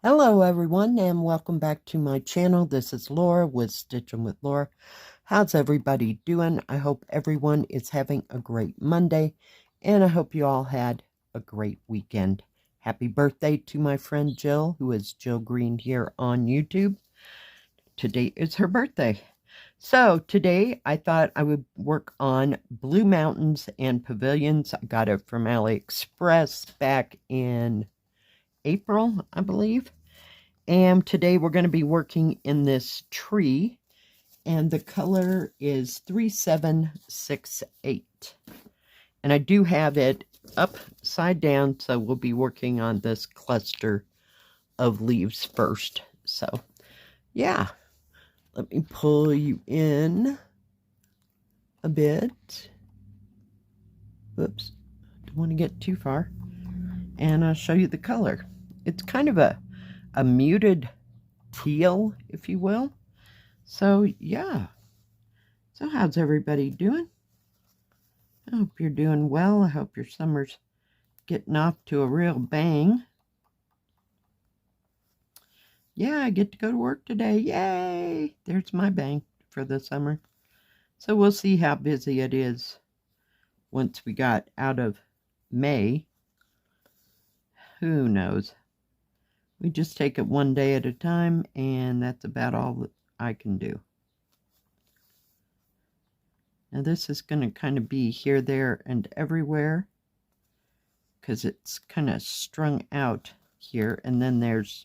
Hello everyone and welcome back to my channel. This is Laura with Stitchin with Laura. How's everybody doing? I hope everyone is having a great Monday and I hope you all had a great weekend. Happy birthday to my friend Jill, who is Jill Green here on YouTube. Today is her birthday. So today I thought I would work on Blue Mountains and Pavilions. I got it from AliExpress back in April, I believe. And today we're going to be working in this tree, and the color is 3768. And I do have it upside down, so we'll be working on this cluster of leaves first. So, yeah, let me pull you in a bit. Whoops, don't want to get too far. And I'll show you the color. It's kind of a muted teal, if you will. So, yeah. So, how's everybody doing? I hope you're doing well. I hope your summer's getting off to a real bang. Yeah, I get to go to work today. Yay! There's my bang for the summer. So, we'll see how busy it is once we got out of May. Who knows? We just take it one day at a time, and that's about all that I can do. Now this is going to kind of be here, there, and everywhere because it's kind of strung out here. And then there's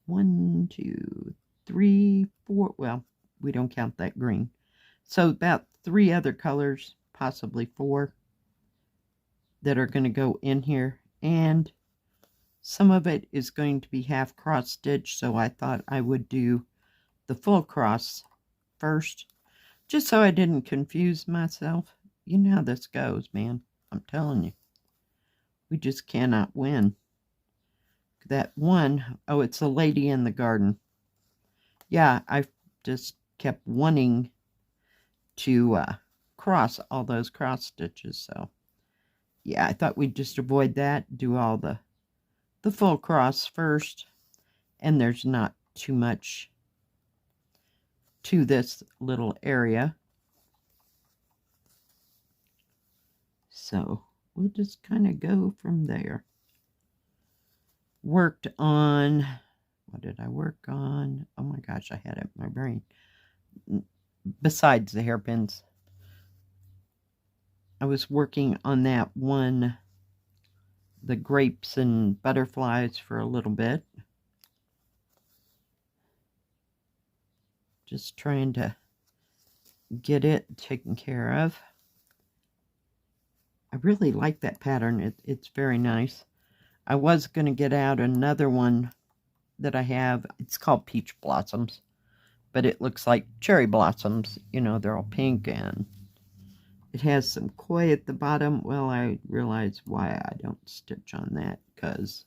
1, 2, 3, 4. Well, we don't count that green. So about 3 other colors, possibly 4, that are going to go in here. And some of it is going to be half cross stitch, so I thought I would do the full cross first, just so I didn't confuse myself. You know how this goes, man. I'm telling you. We just cannot win. That one, oh, it's a lady in the garden. Yeah, I just kept wanting to cross all those cross stitches, so yeah, I thought we'd just avoid that, do all the full cross first, and there's not too much to this little area. So we'll just kind of go from there. Worked on, what did I work on? Oh my gosh, I had it in my brain. Besides the hairpins, I was working on that one, the grapes and butterflies, for a little bit. Just trying to get it taken care of. I really like that pattern. It's very nice. I was going to get out another one that I have. It's called Peach Blossoms, but it looks like cherry blossoms. You know, they're all pink, and it has some koi at the bottom. Well, I realize why I don't stitch on that, because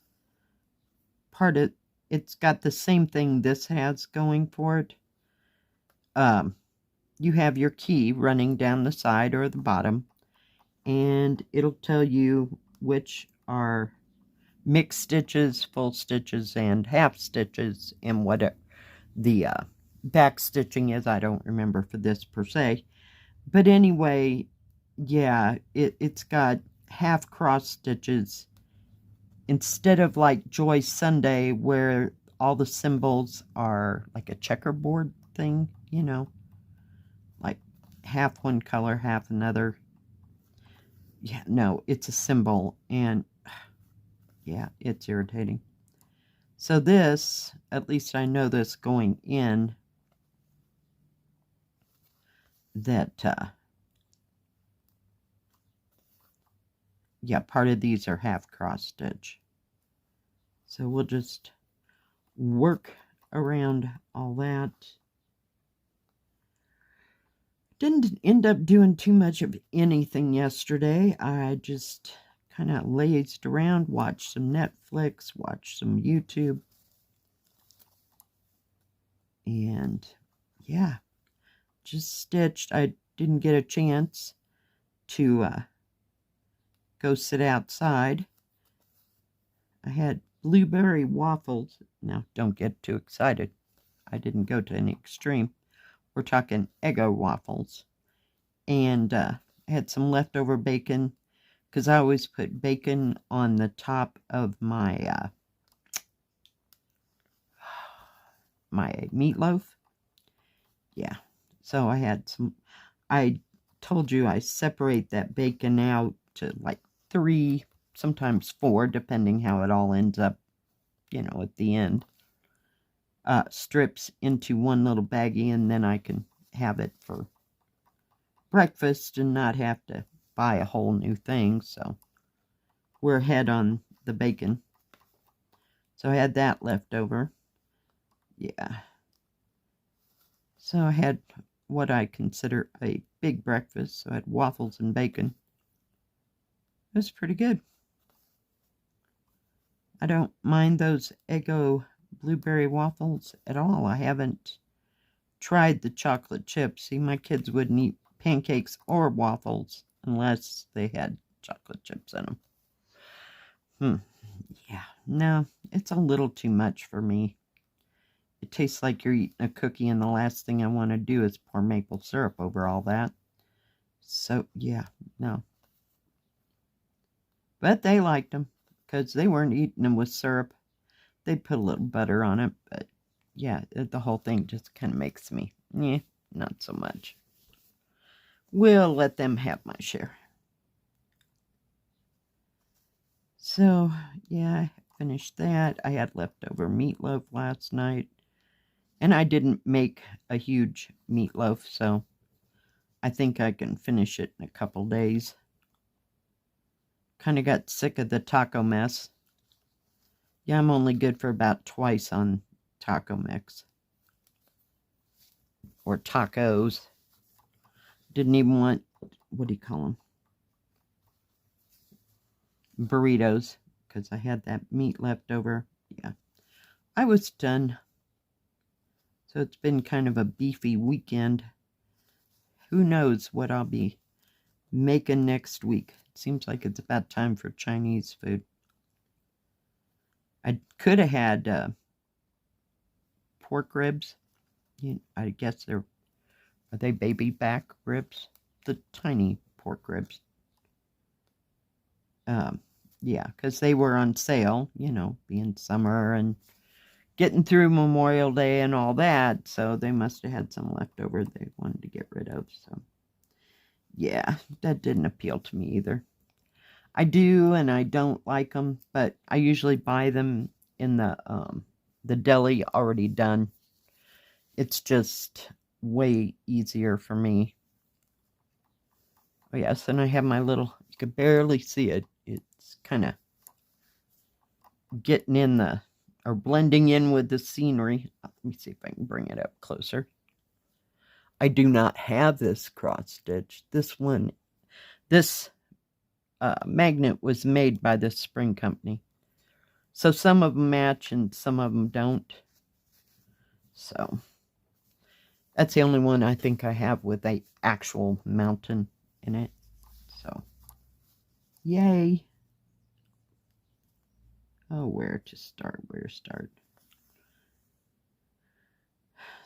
part of it's got the same thing this has going for it. You have your key running down the side or the bottom, and it'll tell you which are mixed stitches, full stitches, and half stitches, and what the back stitching is. I don't remember for this per se, but anyway, yeah, it's got half cross stitches instead of like Joy Sunday, where all the symbols are like a checkerboard thing, you know, like half one color, half another. Yeah, no, it's a symbol, and yeah, it's irritating. So this, at least I know this going in, that, yeah, part of these are half cross stitch. So we'll just work around all that. Didn't end up doing too much of anything yesterday. I just kind of lazed around, watched some Netflix, watched some YouTube. And yeah, just stitched. I didn't get a chance to go sit outside. I had blueberry waffles. Now, don't get too excited. I didn't go to any extreme. We're talking Eggo waffles. And I had some leftover bacon, because I always put bacon on the top of my my meatloaf. Yeah, so I had some. I told you I separate that bacon out to like 3, sometimes 4, depending how it all ends up, at the end. Strips into one little baggie, and then I can have it for breakfast and not have to buy a whole new thing. So we're ahead on the bacon. So I had that left over. Yeah. So I had what I consider a big breakfast. So I had waffles and bacon. It was pretty good. I don't mind those Eggo blueberry waffles at all. I haven't tried the chocolate chips. See, my kids wouldn't eat pancakes or waffles unless they had chocolate chips in them. Yeah, no, it's a little too much for me. It tastes like you're eating a cookie, and the last thing I want to do is pour maple syrup over all that. So, yeah, no. But they liked them, because they weren't eating them with syrup. They'd put a little butter on it, but yeah, the whole thing just kind of makes me, not so much. We'll let them have my share. So, yeah, I finished that. I had leftover meatloaf last night. And I didn't make a huge meatloaf, so I think I can finish it in a couple days. Kind of got sick of the taco mess. Yeah, I'm only good for about twice on taco mix. Or tacos. Didn't even want, what do you call them? Burritos, because I had that meat left over. Yeah, I was done. So it's been kind of a beefy weekend. Who knows what I'll be making next week. It seems like it's about time for Chinese food. I could have had pork ribs. I guess are they baby back ribs? The tiny pork ribs. Yeah, because they were on sale, being summer and getting through Memorial Day and all that, so they must have had some left over they wanted to get rid of. So yeah, that didn't appeal to me either. I do and I don't like them, but I usually buy them in the deli already done. It's just way easier for me. Oh yes, and I have my little, you can barely see it. It's kind of getting in or blending in with the scenery. Let me see if I can bring it up closer. I do not have this cross stitch. This magnet was made by the Spring Company. So some of them match and some of them don't. So that's the only one I think I have with an actual mountain in it. So yay. Oh, where to start?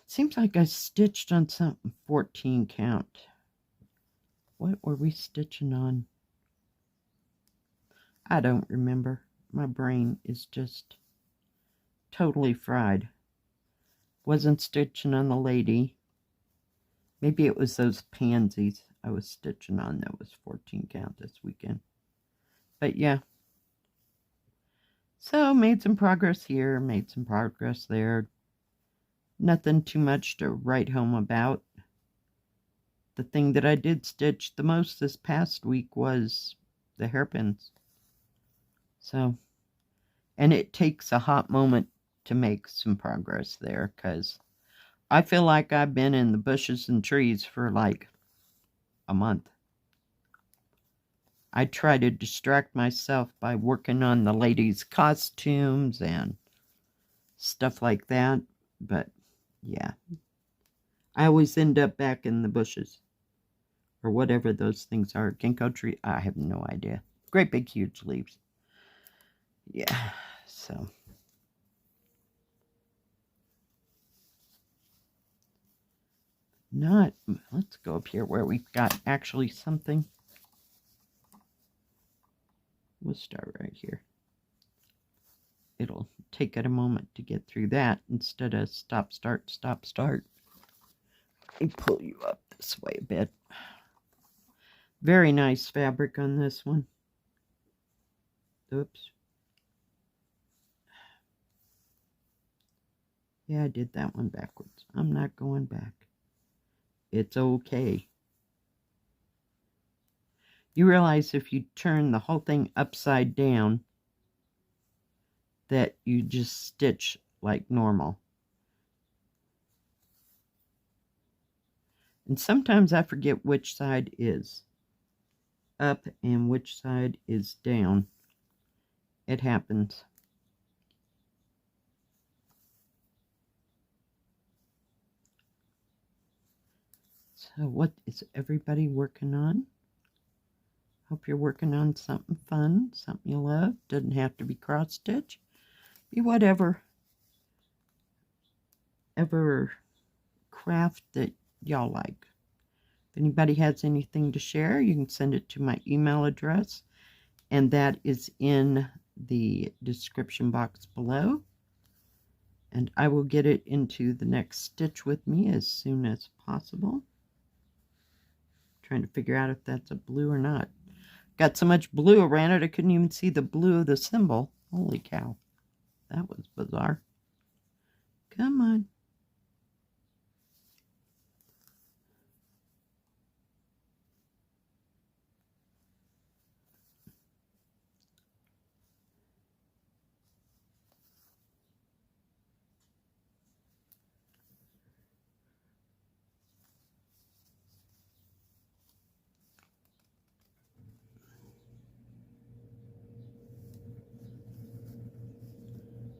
Seems like I stitched on something 14 count. What were we stitching on? I don't remember. My brain is just totally fried. Wasn't stitching on the lady. Maybe it was those pansies I was stitching on that was 14 count this weekend. But yeah. So made some progress here, made some progress there. Nothing too much to write home about. The thing that I did stitch the most this past week was the hairpins. So, and it takes a hot moment to make some progress there, because I feel like I've been in the bushes and trees for like a month. I try to distract myself by working on the ladies' costumes and stuff like that, but yeah. I always end up back in the bushes. Or whatever those things are. Ginkgo tree? I have no idea. Great big huge leaves. Yeah. So let's go up here where we've got actually something. We'll start right here. It'll take it a moment to get through that instead of stop, start, stop, start. Let me pull you up this way a bit. Very nice fabric on this one. Oops. Yeah, I did that one backwards. I'm not going back. It's okay. You realize if you turn the whole thing upside down, that you just stitch like normal. And sometimes I forget which side is up and which side is down. It happens. So what is everybody working on? Hope you're working on something fun, something you love. Doesn't have to be cross stitch. Be whatever craft that y'all like. If anybody has anything to share, you can send it to my email address, and that is in the description box below. And I will get it into the next stitch with me as soon as possible. Trying to figure out if that's a blue or not. Got so much blue around it, I couldn't even see the blue of the symbol. Holy cow. That was bizarre. Come on.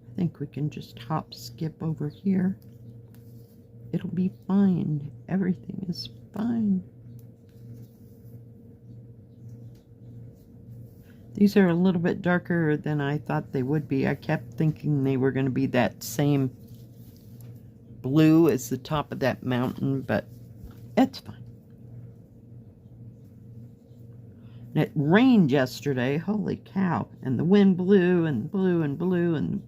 I think we can just hop skip over here. It'll be fine. Everything is fine. These are a little bit darker than I thought they would be. I kept thinking they were going to be that same blue as the top of that mountain, but it's fine. And it rained yesterday. Holy cow. And the wind blew and blew and blew, and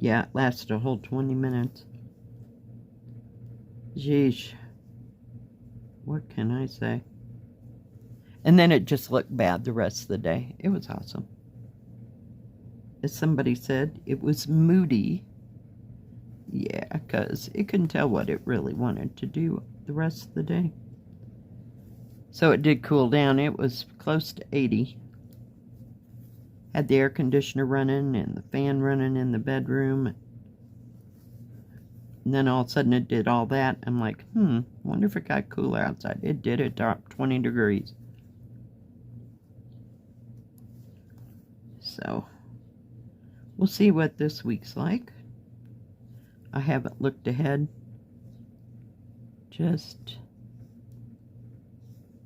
yeah, it lasted a whole 20 minutes. Jeez. What can I say? And then it just looked bad the rest of the day. It was awesome. As somebody said, it was moody. Yeah, because it couldn't tell what it really wanted to do the rest of the day. So it did cool down. It was close to 80. Had the air conditioner running and the fan running in the bedroom. And then all of a sudden it did all that. I'm like, wonder if it got cooler outside. It did. It dropped 20 degrees. So, we'll see what this week's like. I haven't looked ahead. Just,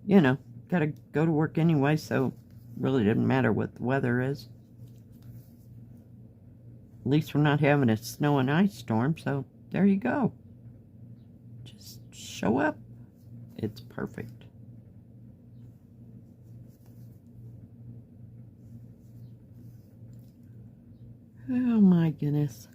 you know, gotta go to work anyway, so really doesn't matter what the weather is. At least we're not having a snow and ice storm, so there you go. Just show up. It's perfect. Oh my goodness.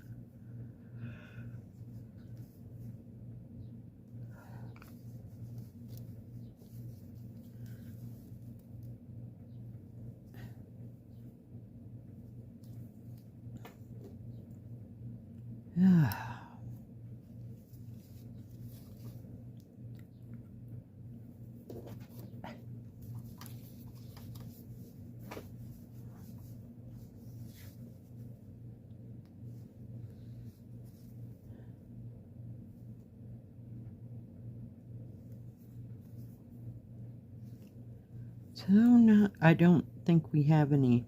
So no, I don't think we have any,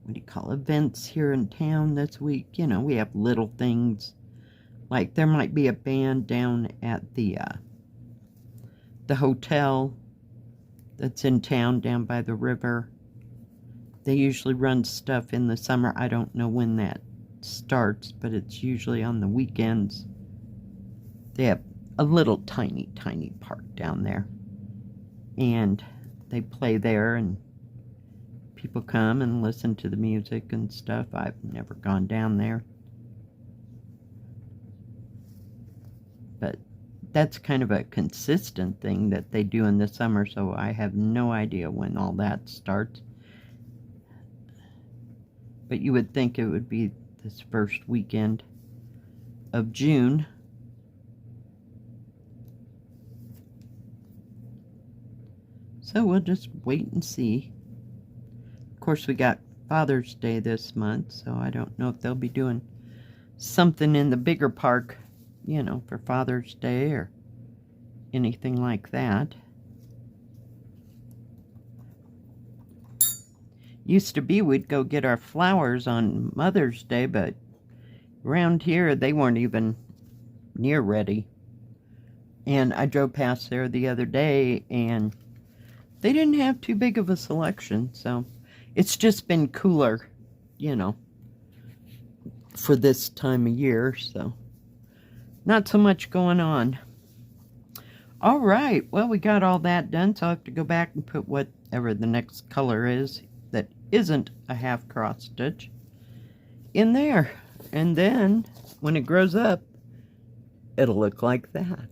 what do you call, events here in town this week. You know, we have little things, like there might be a band down at the hotel that's in town down by the river. They usually run stuff in the summer. I don't know when that starts, but it's usually on the weekends. They have a little tiny park down there, and they play there, and people come and listen to the music and stuff. I've never gone down there, but that's kind of a consistent thing that they do in the summer, so I have no idea when all that starts. But you would think it would be this first weekend of June. So we'll just wait and see. Of course, we got Father's Day this month, so I don't know if they'll be doing something in the bigger park, you know, for Father's Day or anything like that. Used to be we'd go get our flowers on Mother's Day, but around here they weren't even near ready. And I drove past there the other day, and they didn't have too big of a selection, so it's just been cooler, you know, for this time of year, so not so much going on. All right, well, we got all that done, so I have to go back and put whatever the next color is that isn't a half cross stitch in there. And then when it grows up, it'll look like that.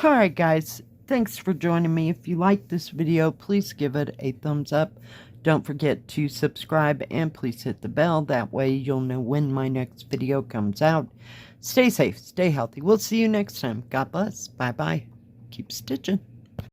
All right, guys. Thanks for joining me. If you like this video, please give it a thumbs up. Don't forget to subscribe and please hit the bell. That way you'll know when my next video comes out. Stay safe, stay healthy. We'll see you next time. God bless. Bye-bye. Keep stitching.